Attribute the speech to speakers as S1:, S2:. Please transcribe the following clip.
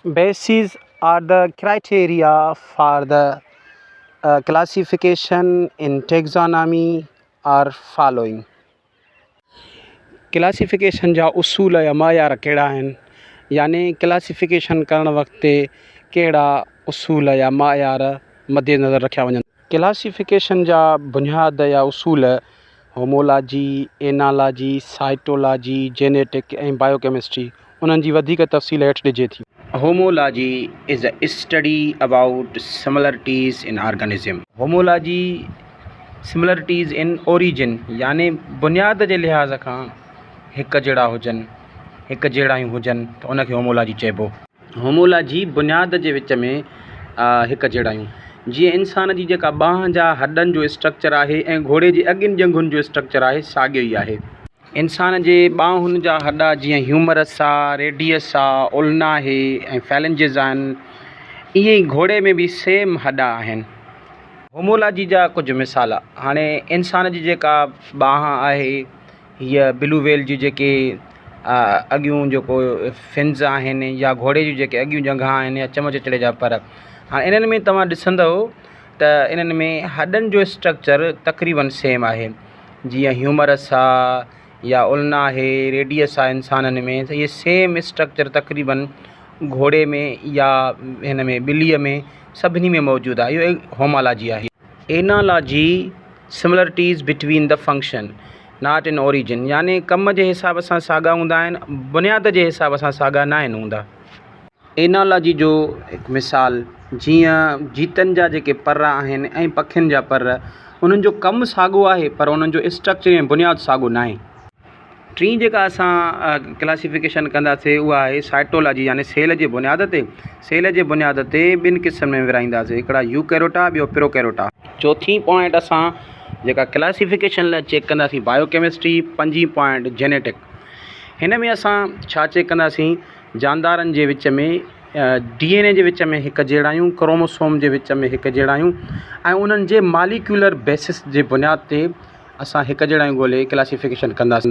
S1: Bases are the criteria for the classification in taxonomy are following. Classification जा उसूल या मयार कहिड़ा आहिनि, यानी क्लासिफिकेशन करण वक़्तु कहिड़ा उसूल या मयार मद्देनज़र रखिया वञनि। क्लासिफिकेशन जा बुनियाद या उसूल होमोलॉजी, एनालॉजी, साइटोलॉजी, जेनेटिक ऐं बायोकेमिस्ट्री, उन्हनि जी वधीक तफ़सील हेठि ॾिजे थी। Homology is a study about similarities in organism. Homology similarities in origin, यानी बुनियाद जे लिहाज़ खां हिकु जहिड़ा हुजनि, हिकु जहिड़ा ई हुजनि त उनखे होमोलॉजी चइबो। होमोलॉजी बुनियाद जे विच में हिकु जहिड़ायूं, जीअं इंसान जी जेका ॿांह जा हॾनि जो स्ट्रक्चर आहे ऐं घोड़े जी अॻियुनि जंघुनि जो स्ट्रक्चर आहे, साॻियो ई आहे। इंसान जे ॿांहुनि जा हॾा जीअं ह्यूमरस आहे, रेडियस आहे, उल्ना आहे ऐं फैलेंजिस आहिनि, ईअं ई घोड़े में बि सेम हॾा आहिनि। होमोलॉजी जा कुझु मिसाल, हाणे इंसान जी जेका ॿांह आहे, हीअ ब्लू व्हेल जी जेके अॻियूं जेको फिन्स आहिनि, या घोड़े जी जेके अॻियूं जंघा आहिनि, या चमच चिड़े जा पर, हाणे इन्हनि में तव्हां ॾिसंदव त इन्हनि में हॾनि जो स्ट्रक्चर तक़रीबन सेम आहे। जीअं ह्यूमरस आहे या उल्ना आहे, रेडियस आहे इंसाननि में, त इहे सेम स्ट्रक्चर तक़रीबन घोड़े में या हिन में ॿिलीअ में सभिनी में मौजूदु आहे। इहो होमोलॉजी आहे। Analogy similarities between the function not in origin, यानी कम जे हिसाब सां साॻा हूंदा आहिनि, बुनियाद जे हिसाब सां साॻा न आहिनि हूंदा। एनालॉजी जो हिकु मिसाल, जीअं जीतनि जा जेके पर आहिनि ऐं पखियुनि जा पर, उन्हनि जो कमु साॻियो आहे पर उन्हनि जो स्ट्रक्चर ऐं बुनियादु साॻियो न आहे। टी जेका असां क्लासिफिकेशन कंदासीं उहा आहे साइटोलॉजी, यानी सेल जे बुनियाद ते। सेल जे बुनियाद ते ॿिनि क़िस्म में विराईंदासीं, हिकिड़ा यूकैरियोटा, ॿियो प्रोकैरियोटा। चौथीं पॉइंट असां जेका क्लासिफिकेशन लाइ चेक कंदासीं बायोकेमिस्ट्री। पंजी पॉइंट जेनेटिक। हिन में असां छा चेक कंदासीं, जानदारनि जे विच में DNA जे विच में हिकु जहिड़ायूं, क्रोमोसोम जे विच में हिकु जहिड़ायूं, ऐं उन्हनि जे मालिक्यूलर बेसिस जे बुनियाद ते असां हिकु जहिड़ायूं ॻोल्हे क्लासिफिकेशन कंदासीं।